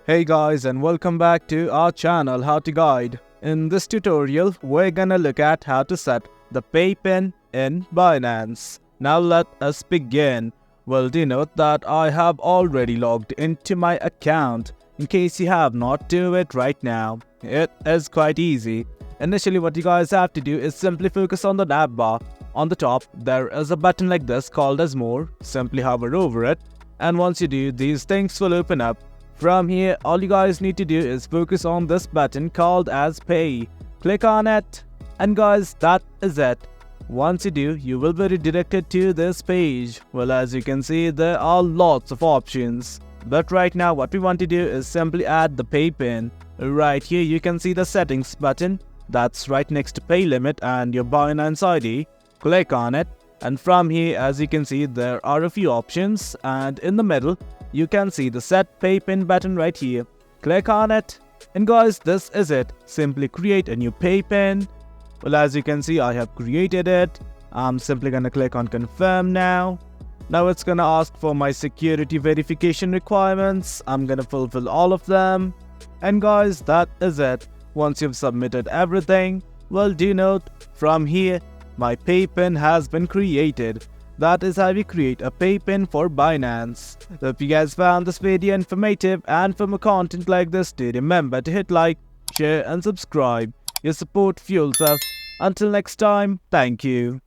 Hey guys, and welcome back to our channel How to Guide. In this tutorial, we're gonna look at how to set the pay pin in Binance. Now let us begin. Well, do note that I have already logged into my account. In case you have not, do it right now. It is quite easy. Initially, what you guys have to do is simply focus on the nav bar. On the top, there is a button like this called as More. Simply hover over it, and once you do, these things will open up. From here, all you guys need to do is focus on this button called as Pay. Click on it, and guys, that is it. Once you do, you will be redirected to this page. Well, as you can see, there are lots of options. But right now, what we want to do is simply add the pay pin. Right here, you can see the settings button. That's right next to pay limit and your Binance ID. Click on it, and from here, as you can see, there are a few options, and in the middle you can see the set pay pin button right here. Click on it, and guys, this is it. Simply create a new pay pin. Well, as you can see, I have created it. I'm simply gonna click on confirm now. Now it's gonna ask for my security verification requirements. I'm gonna fulfill all of them, and guys, that is it. Once you've submitted everything, well, do note, from here my pay pin has been created. That is how you create a pay pin for Binance. So if you guys found this video informative, and for more content like this, do remember to hit like, share and subscribe. Your support fuels us. Until next time, thank you.